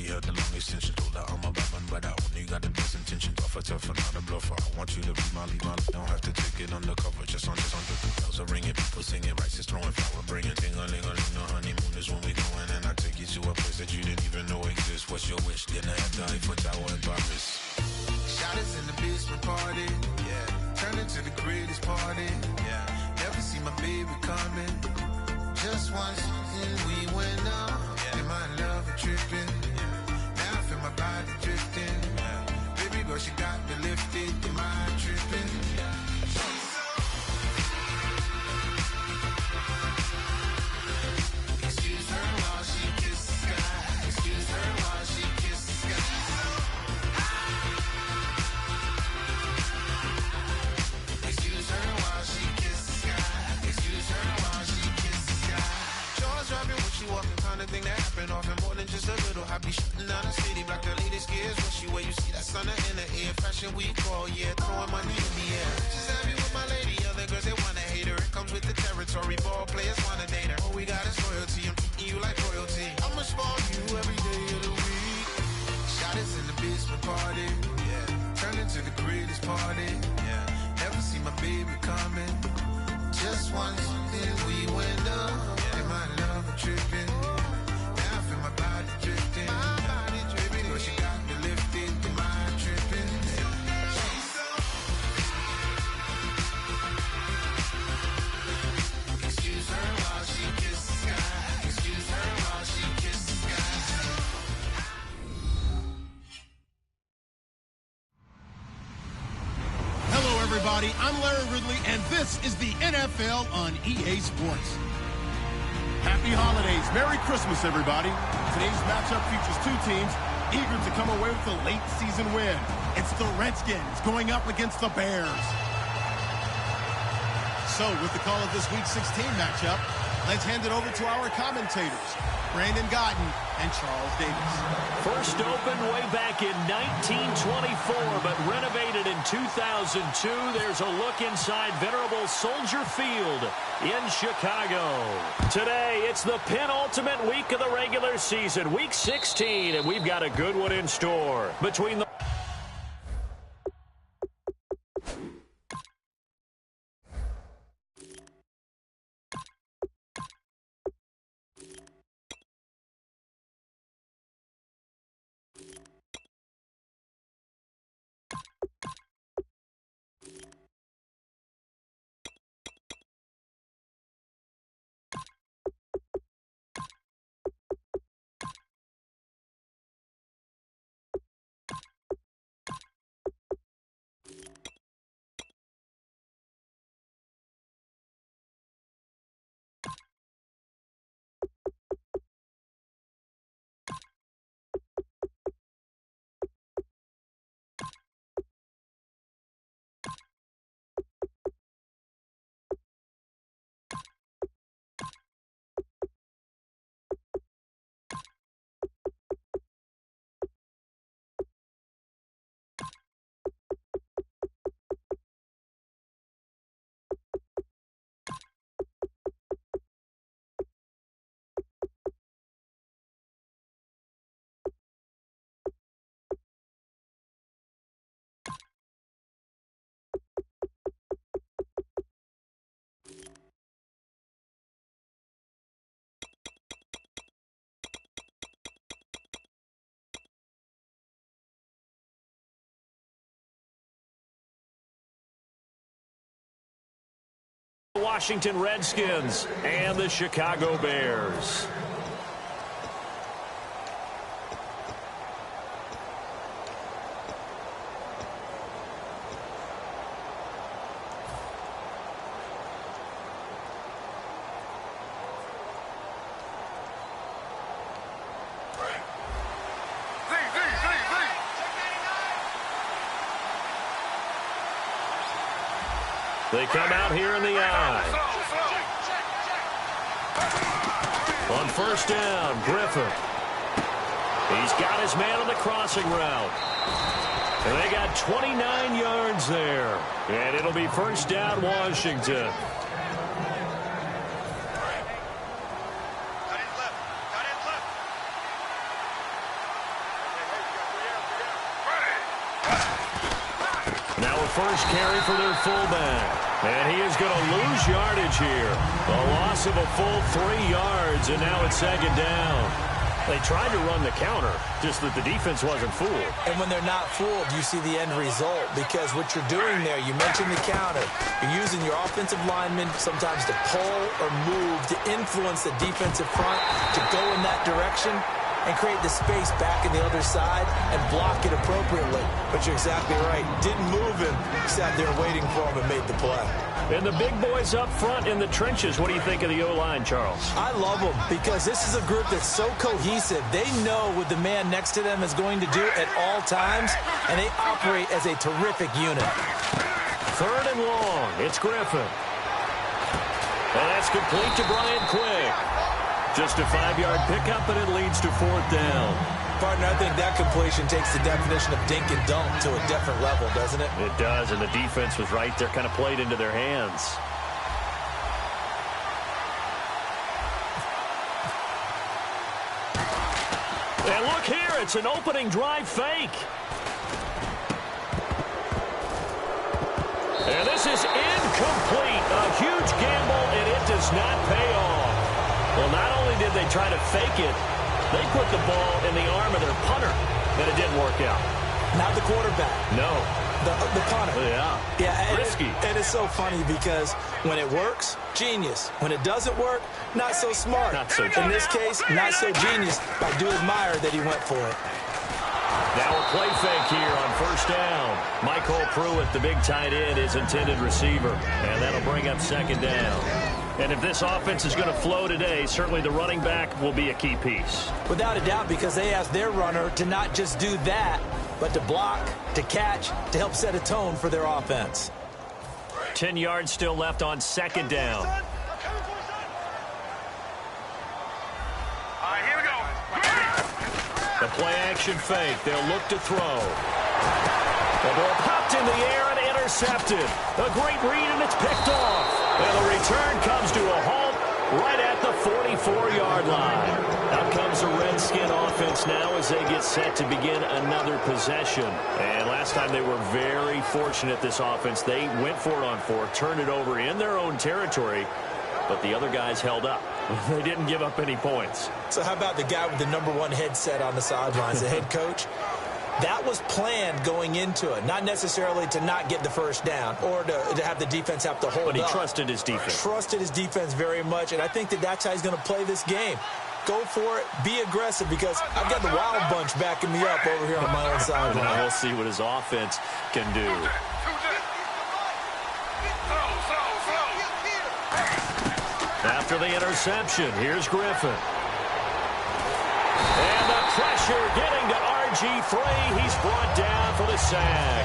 only had the long extension. Told her I'm a bad but I only got the best intentions. Tough, not a bluffer. I want you to be my lead, don't have to take it undercover. Just on the bells are ringing, people singing, rice is throwing, flower bringing. Ting-a-ling-a-ling, no honeymoon is when we going, and I take you to a place that you didn't even know exists. What's your wish? Dinner at the Eiffel Tower in Paris. Shot us in the basement party, yeah. Turn into the greatest party, yeah. Never see my baby coming. Just once, and we went up. Yeah. And my love a tripping, yeah. Now I feel my body drifting, yeah. Baby girl, she got me lifted. Am I tripping? Yeah. Excuse her while she kisses the sky. Excuse her while she kisses the sky. Excuse her while she kisses the sky. Excuse her while she kisses the sky. Jaws dropping when she walking, kind of thing that happen often. More than just a little happy shutting down the city. Black the latest gears when she wear. You see that sun in the air. Fashion week all year. Throwing money in the air. Just happy with my lady. Other girls they wanna hate her. It comes with the territory. Ball players wanna date her. All we got is loyalty. I'm treating you like royalty. I'ma spoil you every day of the week. Shot us in the basement party, yeah. Turned into the greatest party, yeah. Never see my baby coming. Just once, then we went up, yeah. And my love a tripping. Now I feel my body drifting. My body dripping. Girl, she got me lifted. Am I tripping? Excuse her while she kisses the sky. Excuse her while she kisses the sky. Hello, everybody. I'm Larry Ridley, and this is the NFL on EA Sports. Happy holidays. Merry Christmas, everybody. Today's matchup features two teams eager to come away with a late season win. It's the Redskins going up against the Bears. So, with the call of this Week 16 matchup, let's hand it over to our commentators, Brandon Gotton and Charles Davis. First opened way back in 1924, but renovated in 2002. There's a look inside venerable Soldier Field in Chicago. Today, it's the penultimate week of the regular season, Week 16, and we've got a good one in store. Between the Washington Redskins and the Chicago Bears. They come out here in the eye. On first down, Griffin. He's got his man on the crossing route. And they got 29 yards there. And it'll be first down, Washington. first carry for their fullback. And he is going to lose yardage here. A loss of a full 3 yards, and now it's second down. They tried to run the counter, just that the defense wasn't fooled. And when they're not fooled, you see the end result, because what you're doing there, you mentioned the counter. You're using your offensive linemen sometimes to pull or move to influence the defensive front to go in that direction and create the space back in the other side and block it appropriately. But you're exactly right. Didn't move him, sat there waiting for him and made the play. And the big boys up front in the trenches. What do you think of the O-line, Charles? I love them because this is a group that's so cohesive. They know what the man next to them is going to do at all times, and they operate as a terrific unit. 3rd and long. It's Griffin. And that's complete to Brian Quick. Just a 5-yard pickup, and it leads to 4th down. Partner, I think that completion takes the definition of dink and dunk to a different level, doesn't it? It does, and the defense was right there, kind of played into their hands. And look here, it's an opening drive fake. And this is incomplete. A huge gamble, and it does not pay off. Well, not only did they try to fake it, they put the ball in the arm of their punter, and it didn't work out. Not the quarterback. No. The punter. Yeah. Risky. And it's so funny because when it works, genius. When it doesn't work, not so smart. Not so genius. In this case, not so genius. I do admire that he went for it. Now a play fake here on 1st down. Michael Pruitt, the big tight end, is intended receiver. And that'll bring up 2nd down. And if this offense is going to flow today, certainly the running back will be a key piece. Without a doubt, because they asked their runner to not just do that, but to block, to catch, to help set a tone for their offense. 10 yards still left on 2nd down. All right, here we go. The play-action fake. They'll look to throw. The ball popped in the air and intercepted. A great read, and it's picked off. And the return comes to a halt right at the 44-yard line. Out comes the Redskin offense now as they get set to begin another possession. And last time they were very fortunate, this offense. They went for it on 4, turned it over in their own territory, but the other guys held up. They didn't give up any points. So how about the guy with the #1 headset on the sidelines, the head coach? That was planned going into it, not necessarily to not get the first down or to have the defense have to hold up. But he trusted his defense. Trusted his defense very much, and I think that's how he's going to play this game. Go for it, be aggressive, because I've got the Wild Bunch backing me up over here on my own sideline. Now we'll see what his offense can do. After the interception, here's Griffin. And the pressure getting to RG3. He's brought down for the sack.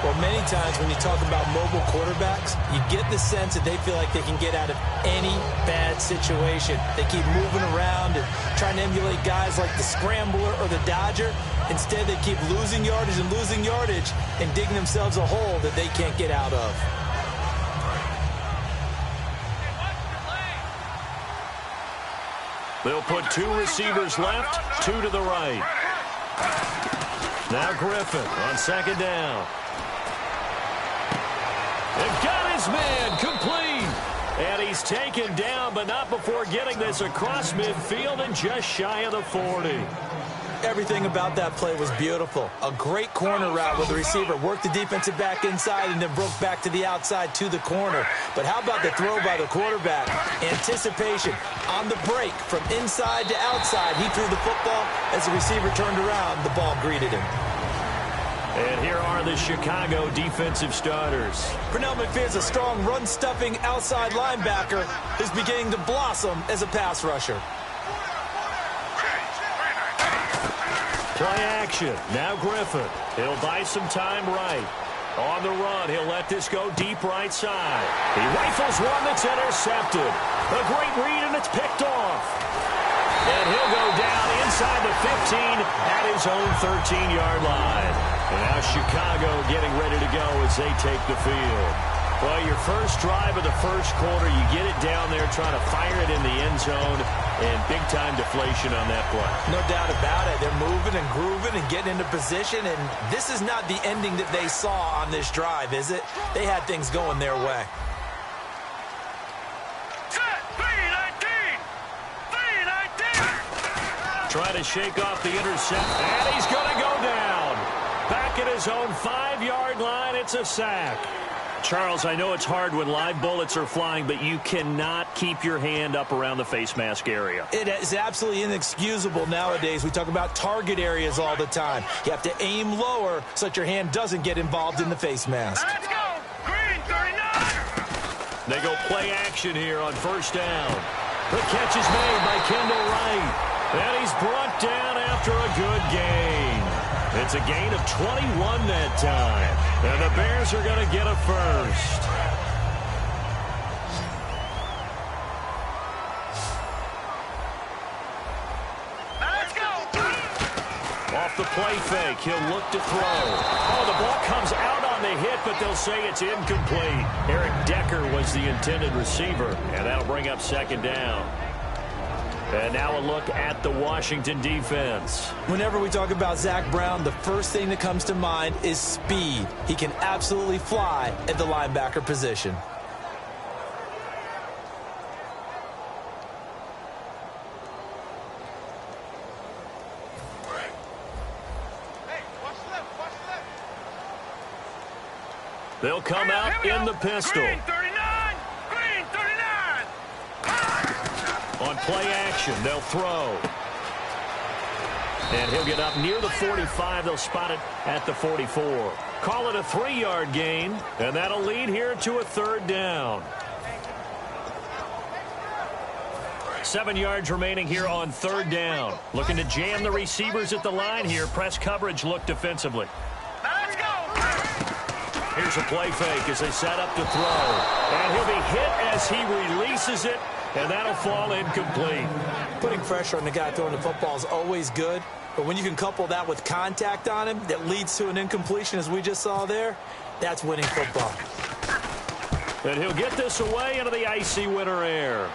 Well, many times when you talk about mobile quarterbacks, you get the sense that they feel like they can get out of any bad situation. They keep moving around and trying to emulate guys like the Scrambler or the Dodger. Instead, they keep losing yardage and digging themselves a hole that they can't get out of. They'll put 2 receivers left, 2 to the right. Now Griffin on 2nd down. And got his man complete. And he's taken down, but not before getting this across midfield and just shy of the 40. Everything about that play was beautiful. A great corner route where the receiver worked the defensive back inside and then broke back to the outside to the corner. But how about the throw by the quarterback? Anticipation on the break from inside to outside. He threw the football. As the receiver turned around, the ball greeted him. And here are the Chicago defensive starters. Pernell McPherson's a strong run-stuffing outside linebacker who's beginning to blossom as a pass rusher. Play action. Now Griffin. He'll buy some time right. On the run, he'll let this go deep right side. He rifles one that's intercepted. A great read, and it's picked off. And he'll go down inside the 15 at his own 13-yard line. And now Chicago getting ready to go as they take the field. Well, your first drive of the first quarter, you get it down there trying to fire it in the end zone, and big-time deflation on that play. No doubt about it. They're moving and grooving and getting into position, and this is not the ending that they saw on this drive, is it? They had things going their way. Trying to shake off the interception, and he's going to go down. Back at his own 5-yard line, it's a sack. Charles, I know it's hard when live bullets are flying, but you cannot keep your hand up around the face mask area. It is absolutely inexcusable nowadays. We talk about target areas all the time. You have to aim lower so that your hand doesn't get involved in the face mask. Let's go! Green 39! They go play action here on first down. The catch is made by Kendall Wright. And he's brought down after a good gain. It's a gain of 21 that time. And the Bears are going to get a first. Let's go! Off the play fake, he'll look to throw. Oh, the ball comes out on the hit, but they'll say it's incomplete. Eric Decker was the intended receiver, and that'll bring up second down. And now a look at the Washington defense. Whenever we talk about Zach Brown, the first thing that comes to mind is speed. He can absolutely fly at the linebacker position. They'll come out in the pistol. Green 39! Green 39! On play action, they'll throw. And he'll get up near the 45. They'll spot it at the 44. Call it a 3-yard gain, and that'll lead here to a third down. 7 yards remaining here on third down. Looking to jam the receivers at the line here. Press coverage look defensively. Let's go! Here's a play fake as they set up to throw. And he'll be hit as he releases it. And that'll fall incomplete. Putting pressure on the guy throwing the football is always good, but when you can couple that with contact on him that leads to an incompletion, as we just saw there, that's winning football. And he'll get this away into the icy winter air.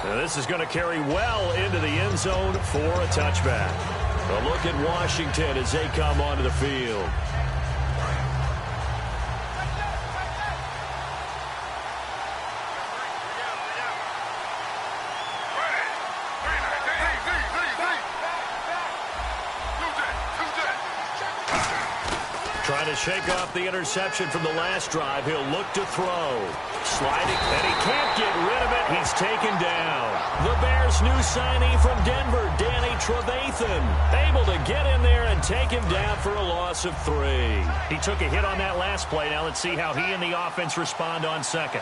And this is going to carry well into the end zone for a touchback. A look at Washington as they come onto the field. Trying to shake off the interception from the last drive. He'll look to throw. Sliding, and he can't get rid of it. He's taken down. The Bears' new signee from Denver, Danny Trevathan, able to get in there and take him down for a loss of 3. He took a hit on that last play. Now let's see how he and the offense respond on second.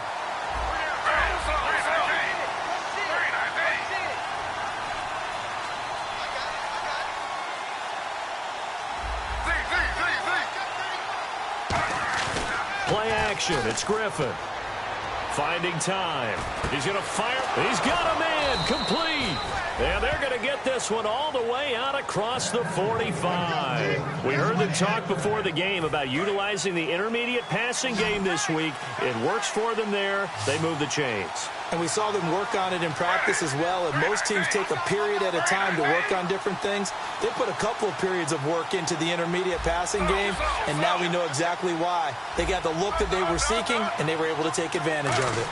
Play action. It's Griffin. Finding time. He's going to fire. He's got a man. Complete. And they're going to get this one all the way out across the 45. We heard them talk before the game about utilizing the intermediate passing game this week. It works for them there. They move the chains. And we saw them work on it in practice as well. And most teams take a period at a time to work on different things. They put a couple of periods of work into the intermediate passing game, and now we know exactly why. They got the look that they were seeking, and they were able to take advantage of it.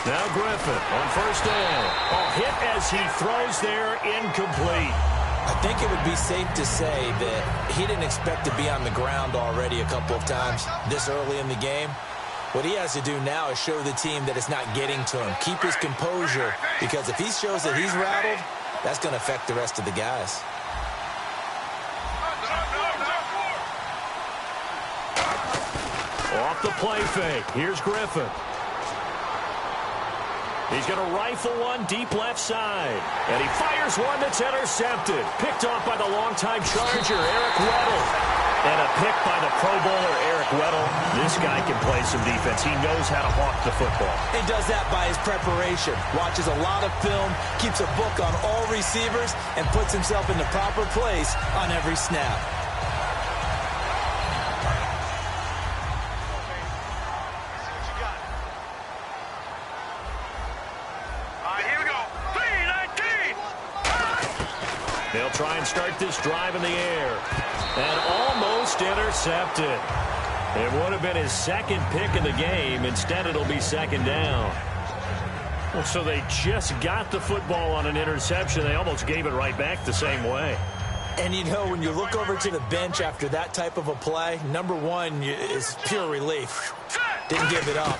Now Griffin on first down. A hit as he throws there, incomplete. I think it would be safe to say that he didn't expect to be on the ground already a couple of times this early in the game. What he has to do now is show the team that it's not getting to him. Keep his composure, because if he shows that he's rattled, that's going to affect the rest of the guys. Off the play fake. Here's Griffin. He's going to rifle one deep left side. And he fires one that's intercepted. Picked off by the longtime Charger, Eric Weddle. And a pick by the Pro Bowler, Eric Weddle. This guy can play some defense. He knows how to hawk the football. He does that by his preparation. Watches a lot of film, keeps a book on all receivers, and puts himself in the proper place on every snap. They'll try and start this drive in the air. And almost intercepted. It would have been his second pick of the game. Instead, it'll be second down. Well, so they just got the football on an interception. They almost gave it right back the same way. And, you know, when you look over to the bench after that type of a play, number one is pure relief. Didn't give it up.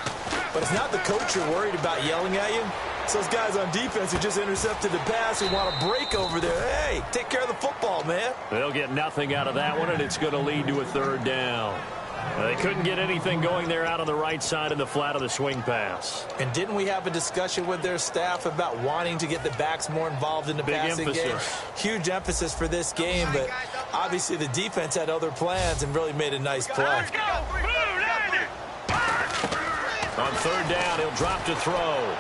But it's not the coach you're worried about yelling at you. It's those guys on defense who just intercepted the pass who want to break over there. Hey, take care of the football, man. They'll get nothing out of that one, and it's going to lead to a third down. They couldn't get anything going there out on the right side in the flat of the swing pass. And didn't we have a discussion with their staff about wanting to get the backs more involved in the passing game? Huge emphasis for this game, but obviously the defense had other plans and really made a nice play. On third down, he'll drop to throw.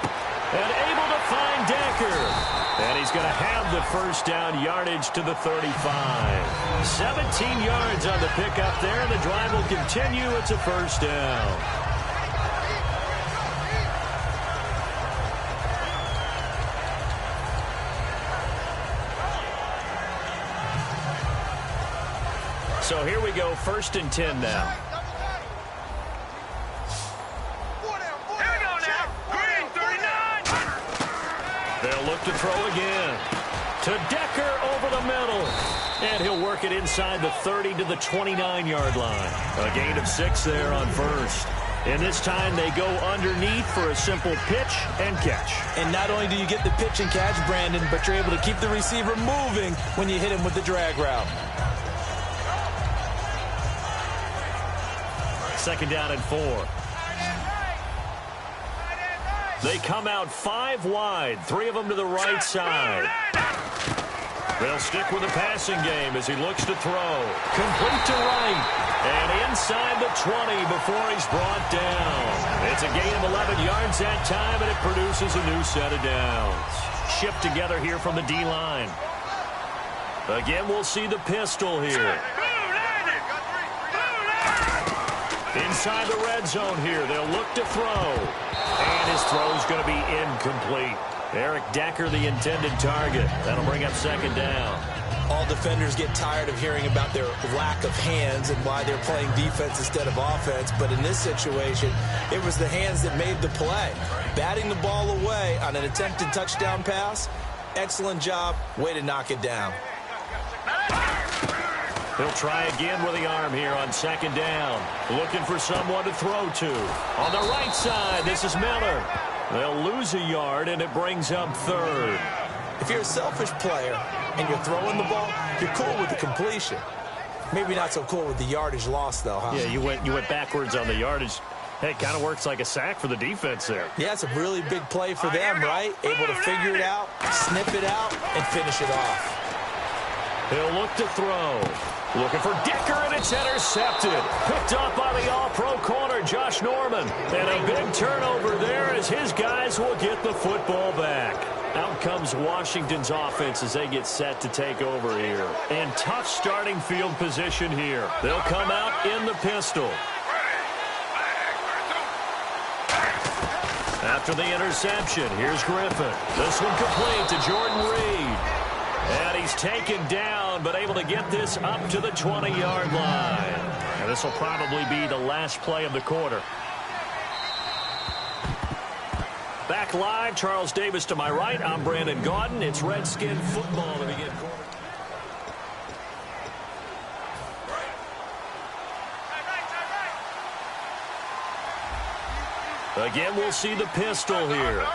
And able to find Decker. And he's going to have the first down yardage to the 35. 17 yards on the pickup there, and the drive will continue. It's a first down. So here we go, 1st and 10 now. They'll look to throw again. To Decker over the middle. And he'll work it inside the 30 to the 29-yard line. A gain of 6 there on first. And this time they go underneath for a simple pitch and catch. And not only do you get the pitch and catch, Brandon, but you're able to keep the receiver moving when you hit him with the drag route. 2nd down and 4. They come out 5 wide, 3 of them to the right side. They'll stick with the passing game as he looks to throw. Complete to right. And inside the 20 before he's brought down. It's a gain of 11 yards that time, and it produces a new set of downs. Shipped together here from the D-line. Again, we'll see the pistol here. Inside the red zone here, they'll look to throw. And his throw's going to be incomplete. Eric Decker, the intended target. That'll bring up 2nd down. All defenders get tired of hearing about their lack of hands and why they're playing defense instead of offense. But in this situation, it was the hands that made the play. Batting the ball away on an attempted touchdown pass. Excellent job. Way to knock it down. He'll try again with the arm here on 2nd down. Looking for someone to throw to. On the right side, this is Miller. They'll lose a yard, and it brings up 3rd. If you're a selfish player and you're throwing the ball, you're cool with the completion. Maybe not so cool with the yardage loss, though, huh? Yeah, you went backwards on the yardage. Hey, it kind of works like a sack for the defense there. Yeah, it's a really big play for them, right? Able to figure it out, snip it out, and finish it off. He'll look to throw. Looking for Decker, and it's intercepted. Picked up by the all-pro corner, Josh Norman. And a big turnover there as his guys will get the football back. Out comes Washington's offense as they get set to take over here. And tough starting field position here. They'll come out in the pistol. After the interception, here's Griffin. This one complete to Jordan Reed. And he's taken down, but able to get this up to the 20-yard line. And this will probably be the last play of the quarter. Back live, Charles Davis to my right. I'm Brandon Gaudin. It's Redskin football to begin quarter. Again, we'll see the pistol here.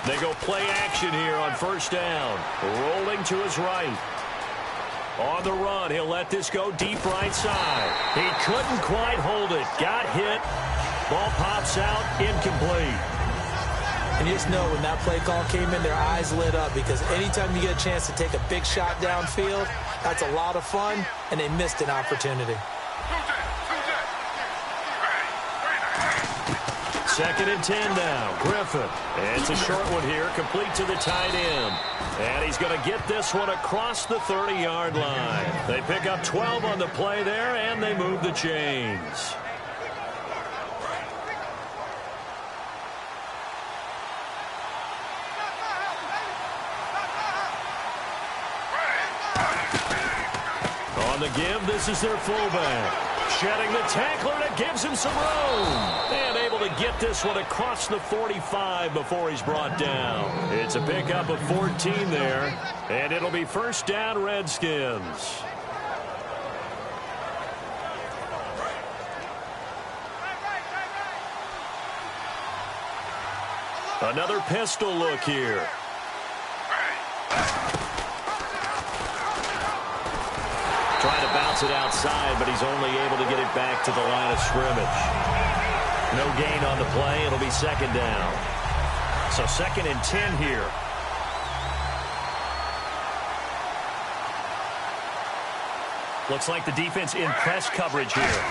They go play action here on 1st down. Rolling to his right. On the run, he'll let this go deep right side. He couldn't quite hold it. Got hit. Ball pops out, incomplete. And you just know when that play call came in, their eyes lit up because anytime you get a chance to take a big shot downfield, that's a lot of fun, and they missed an opportunity. 2nd and 10 now. Griffin. It's a short one here, complete to the tight end. And he's going to get this one across the 30-yard line. They pick up 12 on the play there, and they move the chains. On the give, this is their fullback. Shedding the tackler that gives him some room. And able to get this one across the 45 before he's brought down. It's a pickup of 14 there. And it'll be first down, Redskins. Another pistol look here. Trying to bounce it outside, but he's only able to get it back to the line of scrimmage. No gain on the play. It'll be second down. So 2nd and 10 here. Looks like the defense in press coverage here.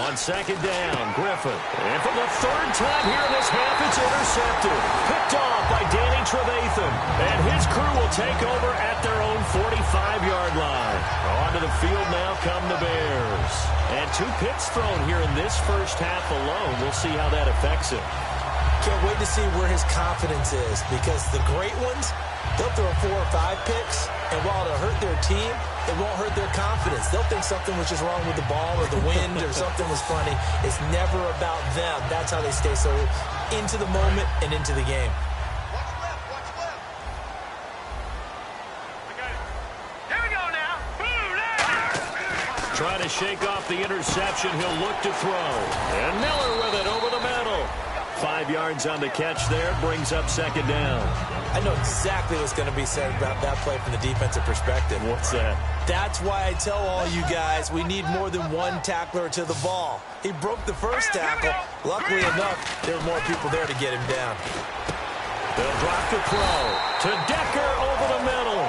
On 2nd down, Griffin. And for the 3rd time here in this half, it's intercepted. Picked off by Danny Trevathan. And his crew will take over at their own 45-yard line. Onto the field now come the Bears. And 2 picks thrown here in this first half alone. We'll see how that affects him. Can't wait to see where his confidence is, because the great ones, they'll throw 4 or 5 picks, and while it'll hurt their team, it won't hurt their confidence. They'll think something was just wrong with the ball or the wind or something was funny. It's never about them. That's how they stay so into the moment and into the game. Here we go now. Trying to shake off the interception. He'll look to throw. And Miller with it over the middle. 5 yards on the catch there. Brings up 2nd down. I know exactly what's going to be said about that play from the defensive perspective. What's that? That's why I tell all you guys we need more than one tackler to the ball. He broke the first tackle. Luckily enough, there were more people there to get him down. They'll drop the throw to Decker over the middle.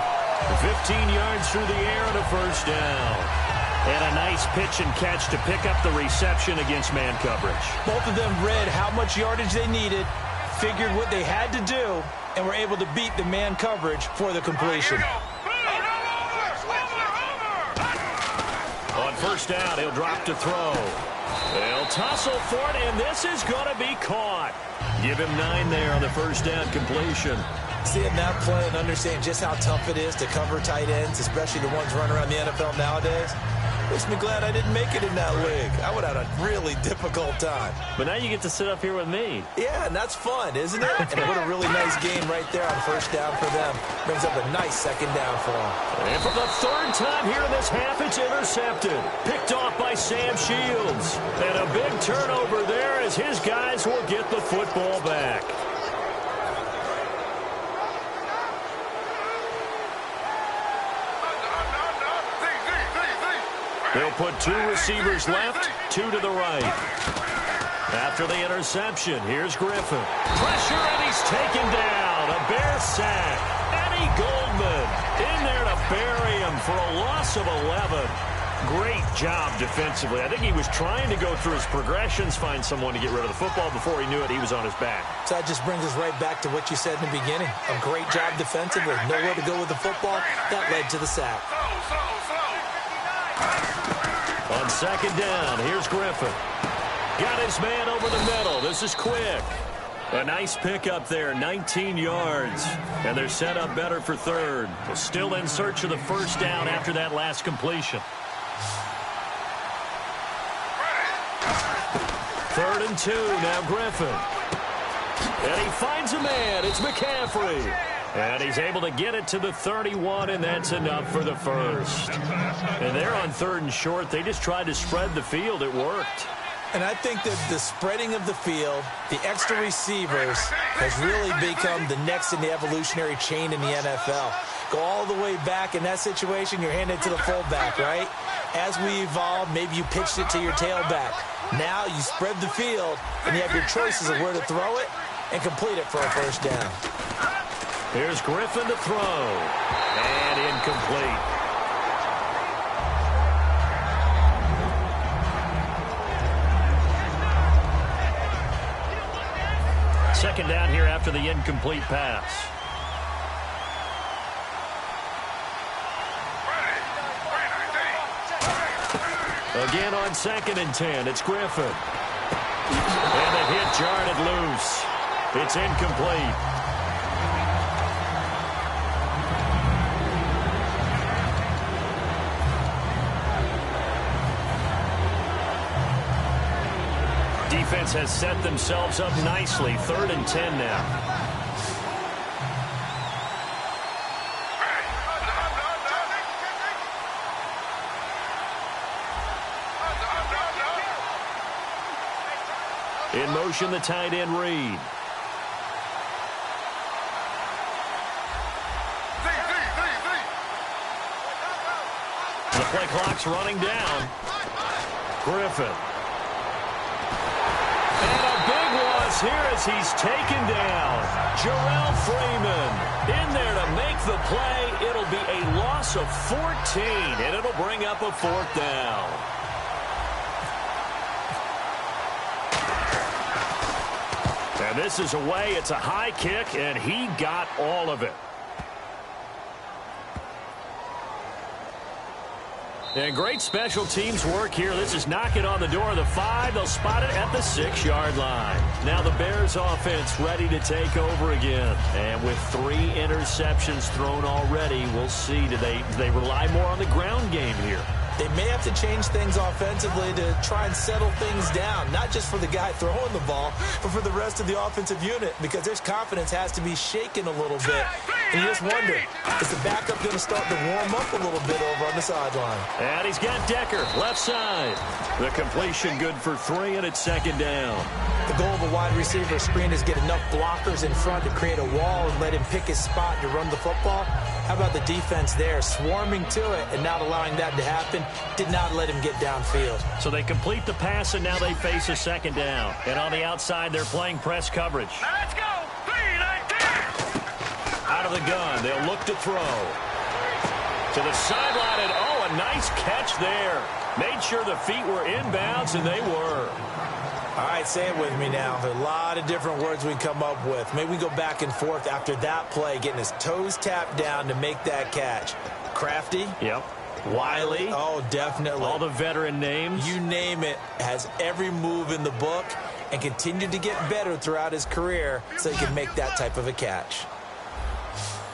15 yards through the air and a first down. And a nice pitch and catch to pick up the reception against man coverage. Both of them read how much yardage they needed, figured what they had to do, and were able to beat the man coverage for the completion. On first down, he'll drop to throw. They'll tussle for it, and this is going to be caught. Give him 9 there on the first down completion. Seeing that play and understanding just how tough it is to cover tight ends, especially the ones running around the NFL nowadays, makes me glad I didn't make it in that league. I would have had a really difficult time. But now you get to sit up here with me. Yeah, and that's fun, isn't it? And what a really nice game right there on first down for them. Brings up a nice 2nd down for them. And for the 3rd time here in this half, it's intercepted. Picked off by Sam Shields. And a big turnover there as his guys will get the football back. They'll put 2 receivers left, 2 to the right. After the interception, here's Griffin. Pressure, and he's taken down. A Bear sack. Eddie Goldman in there to bury him for a loss of 11. Great job defensively. I think he was trying to go through his progressions, find someone to get rid of the football. Before he knew it, he was on his back. So that just brings us right back to what you said in the beginning. A great job defensively. Nowhere to go with the football. That led to the sack. On 2nd down, here's Griffin. Got his man over the middle. This is quick. A nice pickup there, 19 yards. And they're set up better for 3rd. But still in search of the first down after that last completion. 3rd and 2, now Griffin. And he finds a man. It's McCaffrey. And he's able to get it to the 31, and that's enough for the first. And they're on 3rd and short. They just tried to spread the field. It worked. And I think that the spreading of the field, the extra receivers, has really become the next in the evolutionary chain in the NFL. Go all the way back in that situation, you're handing it to the fullback, right? As we evolve, maybe you pitched it to your tailback. Now you spread the field, and you have your choices of where to throw it and complete it for a first down. Here's Griffin to throw. And incomplete. Second down here after the incomplete pass. Again on 2nd and 10, it's Griffin. And the hit jarred it loose. It's incomplete. Defense has set themselves up nicely. 3rd and 10 now. In motion, the tight end Reed. The play clock's running down. Griffin. And a big loss here as he's taken down. Jarrell Freeman in there to make the play. It'll be a loss of 14, and it'll bring up a 4th down. And this is away. It's a high kick, and he got all of it. And great special teams work here. This is knocking on the door of the 5. They'll spot it at the 6-yard line. Now the Bears offense ready to take over again. And with 3 interceptions thrown already, we'll see. Do they rely more on the ground game here? They may have to change things offensively to try and settle things down, not just for the guy throwing the ball, but for the rest of the offensive unit, because their confidence has to be shaken a little bit. And you just wonder, is the backup going to start to warm up a little bit over on the sideline? And he's got Decker, left side. The completion good for 3, and it's 2nd down. The goal of a wide receiver screen is get enough blockers in front to create a wall and let him pick his spot to run the football. How about the defense there, swarming to it and not allowing that to happen? Did not let him get downfield. So they complete the pass, and now they face a 2nd down. And on the outside, they're playing press coverage. Now let's go. 3-19. Out of the gun, they'll look to throw. To the sideline, and oh, a nice catch there. Made sure the feet were inbounds, and they were. All right, say it with me now. There are a lot of different words we come up with. Maybe we go back and forth after that play, getting his toes tapped down to make that catch. Crafty. Yep. Wiley. Oh, definitely. All the veteran names. You name it. Has every move in the book and continued to get better throughout his career so he can make that type of a catch.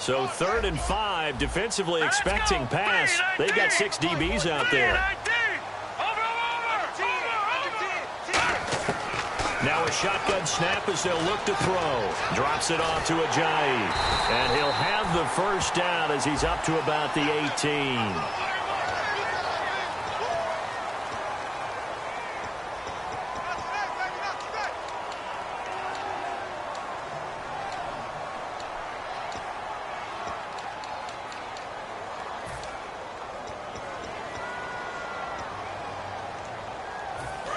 So 3rd and 5, defensively expecting pass. They've got 6 DBs out there. Now a shotgun snap as they'll look to throw. Drops it off to Ajayi. And he'll have the 1st down as he's up to about the 18.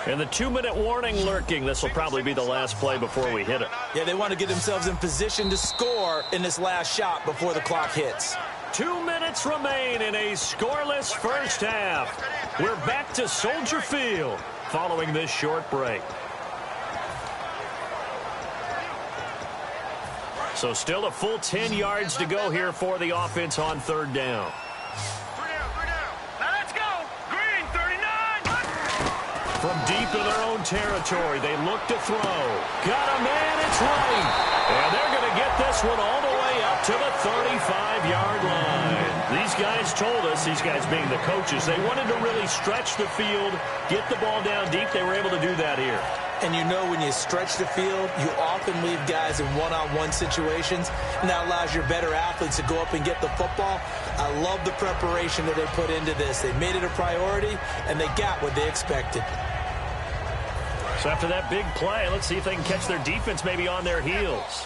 And the 2-minute warning lurking. This will probably be the last play before we hit it. Yeah, they want to get themselves in position to score in this last shot before the clock hits. 2 minutes remain in a scoreless 1st half. We're back to Soldier Field following this short break. So still a full 10 yards to go here for the offense on 3rd down. From deep in their own territory, they look to throw. Got a man, it's running. And they're going to get this one all the way up to the 35-yard line. These guys told us, these guys being the coaches, they wanted to really stretch the field, get the ball down deep. They were able to do that here. And you know when you stretch the field, you often leave guys in one-on-one situations, and that allows your better athletes to go up and get the football. I love the preparation that they put into this. They made it a priority, and they got what they expected. So after that big play, let's see if they can catch their defense maybe on their heels.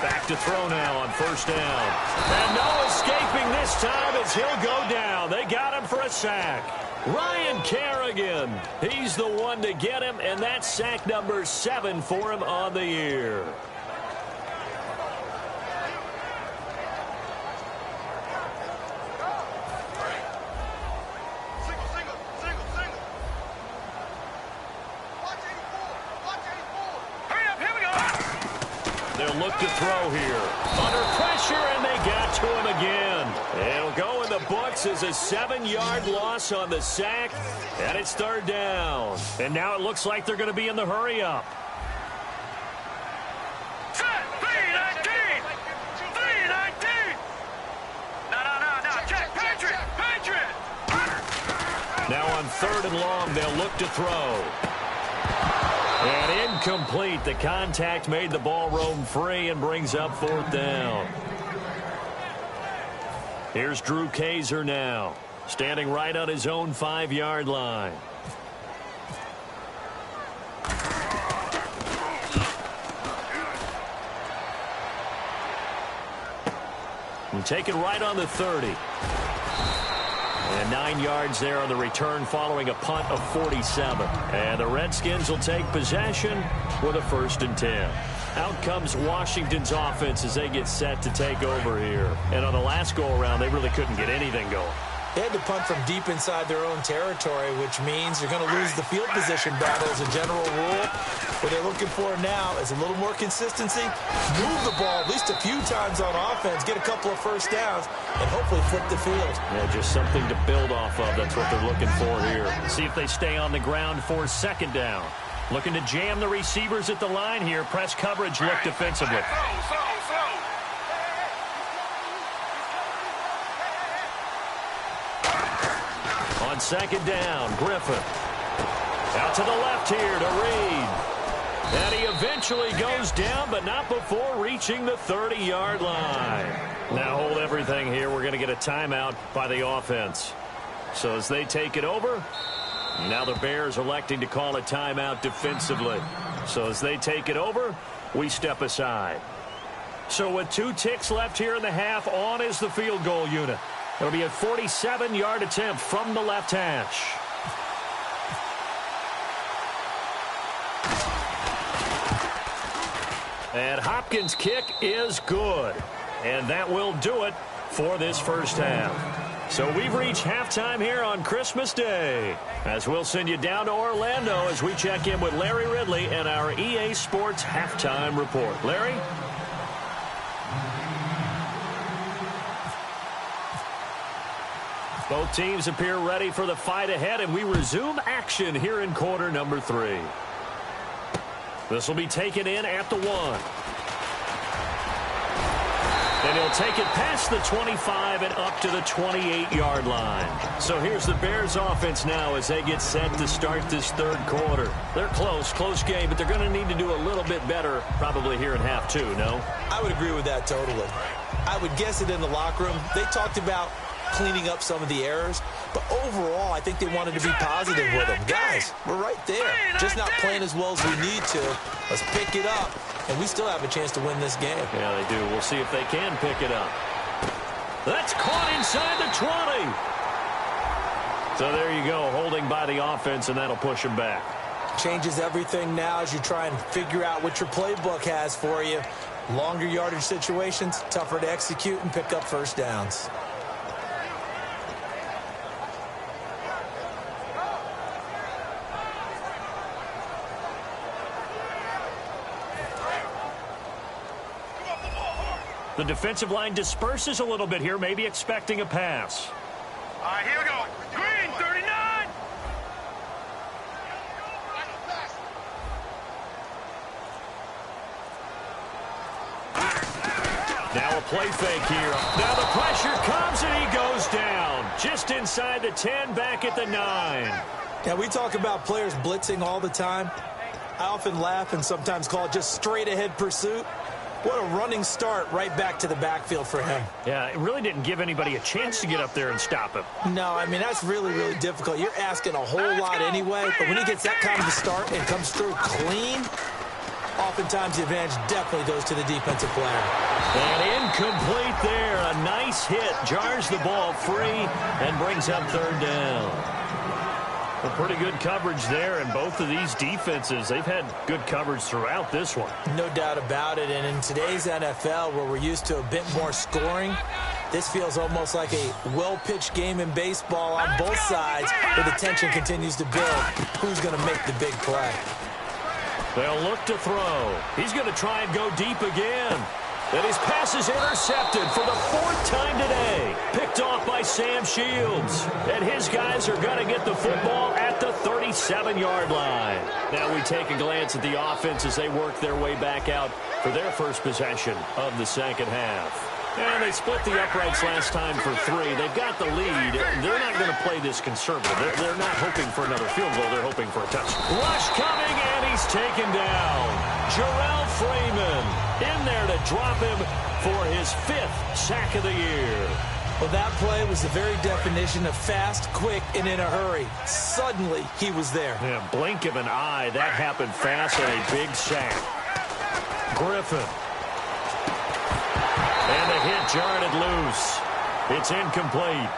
Back to throw now on 1st down. And no escaping this time as he'll go down. They got him for a sack. Ryan Kerrigan, he's the one to get him, and that's sack number 7 for him on the year. They'll look to throw here. Under pressure, and they got to him again. It'll go in the books as a 7-yard loss on the sack, and it's 3rd down. And now it looks like they're going to be in the hurry-up. Now on on 3rd and long. They'll look to throw. And incomplete. The contact made the ball roam free and brings up 4th down. Here's Drew Kaiser now, standing right on his own 5-yard line. And take it right on the 30. And 9 yards there on the return following a punt of 47. And the Redskins will take possession with a 1st and 10. Out comes Washington's offense as they get set to take over here. And on the last go-around, they really couldn't get anything going. They had to punt from deep inside their own territory, which means you're going to lose the field position battle as a general rule. What they're looking for now is a little more consistency, move the ball at least a few times on offense, get a couple of 1st downs, and hopefully flip the field. Yeah, just something to build off of. That's what they're looking for here. See if they stay on the ground for 2nd down. Looking to jam the receivers at the line here. Press coverage look defensively. On 2nd down, Griffin. Out to the left here to Reed. And he eventually goes down, but not before reaching the 30-yard line. Now hold everything here. We're going to get a timeout by the offense. So as they take it over, now the Bears electing to call a timeout defensively. So as they take it over, we step aside. So with 2 ticks left here in the half, on is the field goal unit. It'll be a 47-yard attempt from the left hash. And Hopkins' kick is good. And that will do it for this first half. So we've reached halftime here on Christmas Day, as we'll send you down to Orlando as we check in with Larry Ridley and our EA Sports Halftime Report. Larry? Both teams appear ready for the fight ahead, and we resume action here in quarter number 3. This will be taken in at the 1. And he'll take it past the 25 and up to the 28-yard line. So here's the Bears offense now as they get set to start this 3rd quarter. They're close game, but they're going to need to do a little bit better probably here in half 2, no? I would agree with that totally. I would guess it in the locker room. They talked about cleaning up some of the errors, but overall I think they wanted to be positive with them. Guys, we're right there, just not playing as well as we need to. Let's pick it up, and we still have a chance to win this game. Yeah, they do. We'll see if they can pick it up. That's caught inside the 20. So there you go, holding by the offense, and that'll push them back. Changes everything now as you try and figure out what your playbook has for you. Longer yardage situations, tougher to execute and pick up 1st downs. The defensive line disperses a little bit here, maybe expecting a pass. All right, here we go. Green, 39. Now a play fake here. Now the pressure comes and he goes down. Just inside the 10, back at the 9. Now we talk about players blitzing all the time. I often laugh and sometimes call it just straight ahead pursuit. What a running start right back to the backfield for him. Yeah, it really didn't give anybody a chance to get up there and stop him. No, I mean, that's really, really difficult. You're asking a whole lot anyway, but when he gets that kind of a start and comes through clean, oftentimes the advantage definitely goes to the defensive player. And incomplete there. A nice hit. Jars the ball free and brings up 3rd down. A pretty good coverage there, and both of these defenses, they've had good coverage throughout this one. No doubt about it, and in today's NFL, where we're used to a bit more scoring, this feels almost like a well-pitched game in baseball on both sides, where the tension continues to build. Who's going to make the big play? They'll look to throw. He's going to try and go deep again. And his pass is intercepted for the 4th time today. Picked off by Sam Shields. And his guys are going to get the football at the 37-yard line. Now we take a glance at the offense as they work their way back out for their first possession of the 2nd half. And they split the uprights last time for 3. They've got the lead. They're not going to play this conservative. They're not hoping for another field goal. They're hoping for a touchdown. Rush coming, and he's taken down. Jarrell Freeman in there to drop him for his 5th sack of the year. Well, that play was the very definition of fast, quick, and in a hurry. Suddenly, he was there. Yeah, blink of an eye. That happened fast and a big sack. Griffin. And the hit jarred it loose. It's incomplete.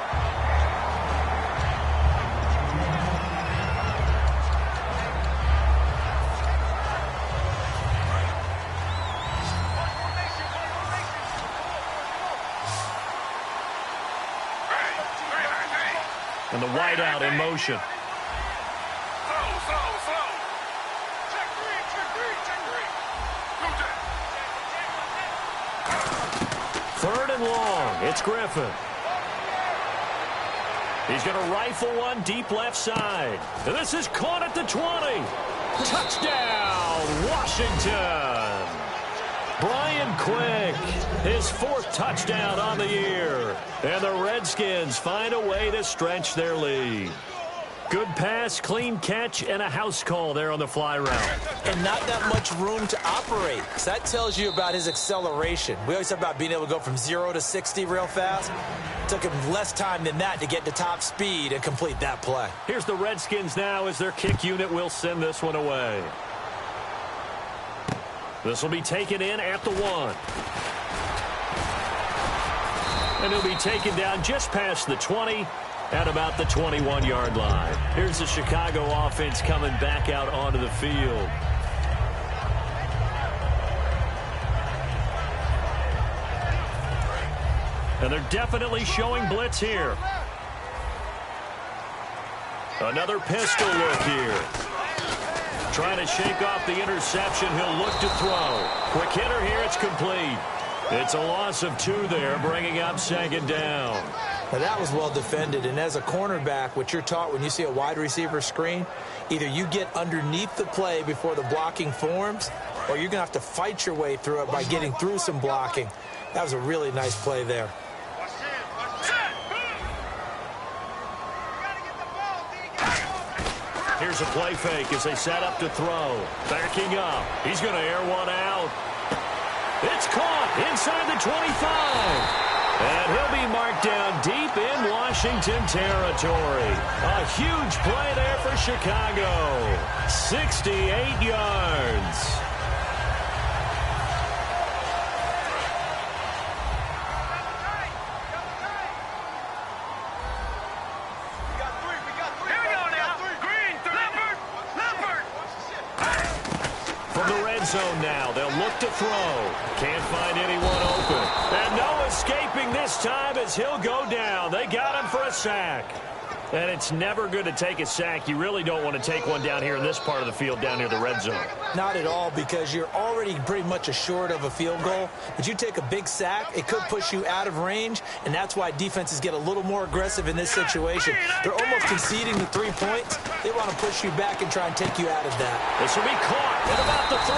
And the wideout in motion. Third and long. It's Griffin. He's going to rifle one deep left side. And this is caught at the 20. Touchdown, Washington. Brian Quick, his 4th touchdown on the year. And the Redskins find a way to stretch their lead. Good pass, clean catch, and a house call there on the fly route. And not that much room to operate. So that tells you about his acceleration. We always talk about being able to go from 0 to 60 real fast. It took him less time than that to get to top speed and complete that play. Here's the Redskins now as their kick unit will send this one away. This will be taken in at the 1. And he'll be taken down just past the 20 at about the 21-yard line. Here's the Chicago offense coming back out onto the field. And they're definitely showing blitz here. Another pistol look here. Trying to shake off the interception. He'll look to throw. Quick hitter here. It's complete. It's a loss of 2 there, bringing up 2nd down. Now that was well defended, and as a cornerback, what you're taught when you see a wide receiver screen, either you get underneath the play before the blocking forms, or you're going to have to fight your way through it by getting through some blocking. That was a really nice play there. Here's a play fake as they set up to throw. Backing up. He's going to air one out. It's caught inside the 25. And he'll be marked down deep in Washington territory. A huge play there for Chicago. 68 yards. Zone now. They'll look to throw. Can't find anyone open. And no escaping this time as he'll go down. They got him for a sack. And it's never good to take a sack. You really don't want to take one down here in this part of the field down near the red zone. Not at all, because you're already pretty much assured of a field goal. But you take a big sack, it could push you out of range, and that's why defenses get a little more aggressive in this situation. They're almost conceding the 3 points. They want to push you back and try and take you out of that. This will be caught at about the 3.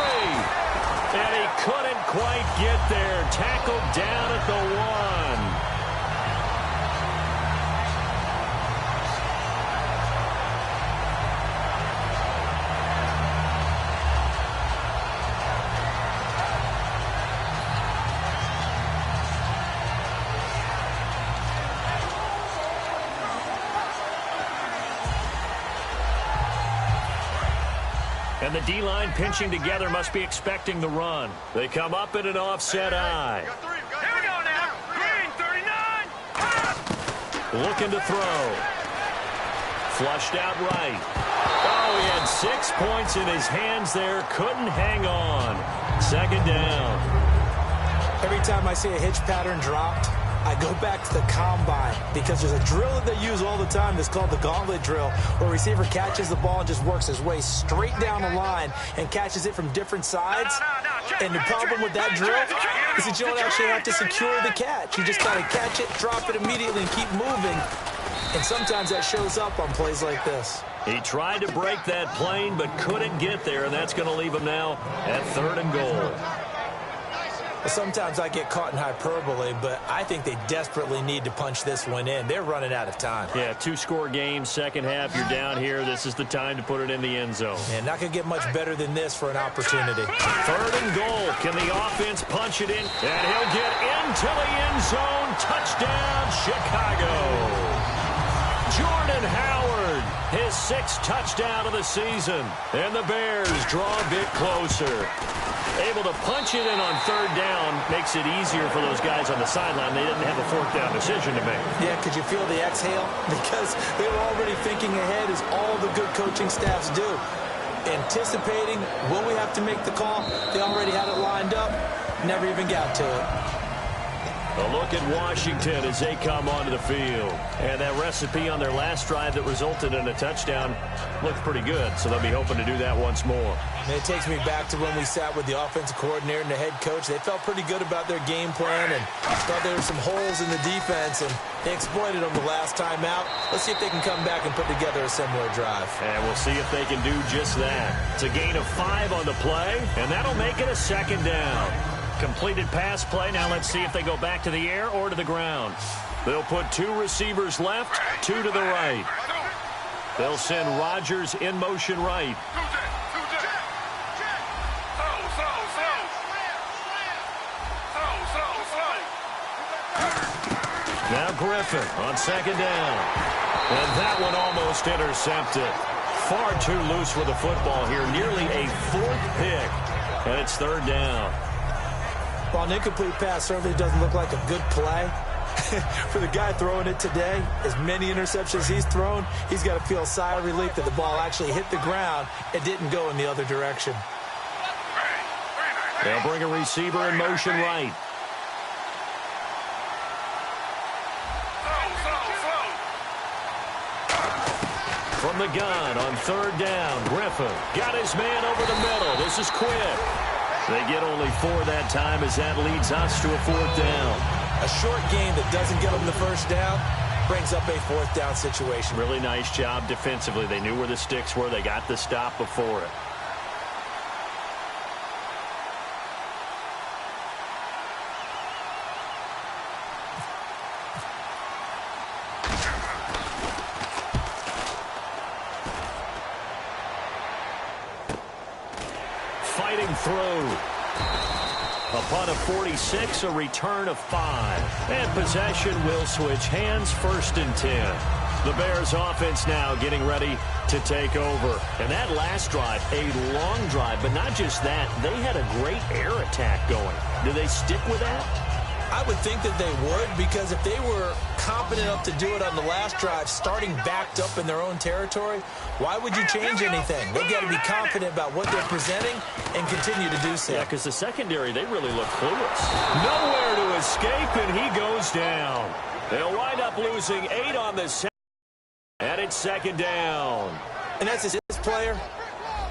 And he couldn't quite get there. Tackled down at the 1. And the D-line pinching together must be expecting the run. They come up in an offset eye. Here we go now. Green, 39. Looking to throw. Flushed out right. Oh, he had 6 points in his hands there. Couldn't hang on. 2nd down. Every time I see a hitch pattern dropped, I go back to the combine, because there's a drill that they use all the time that's called the gauntlet drill, where a receiver catches the ball and just works his way straight down the line and catches it from different sides. And the problem with that drill is that you don't actually have to secure the catch. You just got to catch it, drop it immediately, and keep moving. And sometimes that shows up on plays like this. He tried to break that plane but couldn't get there, and that's going to leave him now at 3rd and goal. Well, sometimes I get caught in hyperbole, but I think they desperately need to punch this one in. They're running out of time. Yeah, two-score game, second half, you're down here. This is the time to put it in the end zone. And not going to get much better than this for an opportunity. Third and goal. Can the offense punch it in? And he'll get into the end zone. Touchdown, Chicago. Jordan Howard, his 6th touchdown of the season. And the Bears draw a bit closer. Able to punch it in on third down makes it easier for those guys on the sideline. They didn't have a fourth down decision to make. Yeah, could you feel the exhale? Because they were already thinking ahead, as all the good coaching staffs do. Anticipating, will we have to make the call? They already had it lined up. Never even got to it. A look at Washington as they come onto the field. And that recipe on their last drive that resulted in a touchdown looked pretty good, so they'll be hoping to do that once more. And it takes me back to when we sat with the offensive coordinator and the head coach. They felt pretty good about their game plan and thought there were some holes in the defense, and they exploited them the last time out. Let's see if they can come back and put together a similar drive. And we'll see if they can do just that. It's a gain of 5 on the play, and that'll make it a second down. Completed pass play. Now let's see if they go back to the air or to the ground. They'll put 2 receivers left, 2 to the right. They'll send Rodgers in motion right. Now Griffin on second down. And that one almost intercepted. Far too loose with the football here. Nearly a 4th pick. And it's third down. Well, an incomplete pass certainly doesn't look like a good play. For the guy throwing it today, as many interceptions he's thrown, he's got to feel a sigh of relief that the ball actually hit the ground and didn't go in the other direction. They'll bring a receiver in motion right. From the gun on third down, Griffin got his man over the middle. This is quick. They get only 4 that time as that leads us to a 4th down. A short game that doesn't get them the first down brings up a 4th down situation. Really nice job defensively. They knew where the sticks were. They got the stop before it. Fighting through. Upon a 46, a return of 5. And possession will switch hands, 1st and 10. The Bears offense now getting ready to take over. And that last drive, a long drive, but not just that. They had a great air attack going. Do they stick with that? I would think that they would, because if they were confident enough to do it on the last drive, starting backed up in their own territory, why would you change anything? They've got to be confident about what they're presenting and continue to do so. Yeah, because the secondary, they really look clueless. Nowhere to escape, and he goes down. They'll wind up losing 8 on the second, and it's second down. And that's his player.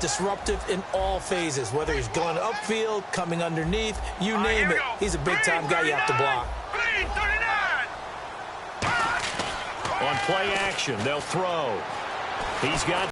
Disruptive in all phases, whether he's going upfield, coming underneath, you name it. He's a big-time guy you have to block. On play action, they'll throw. He's got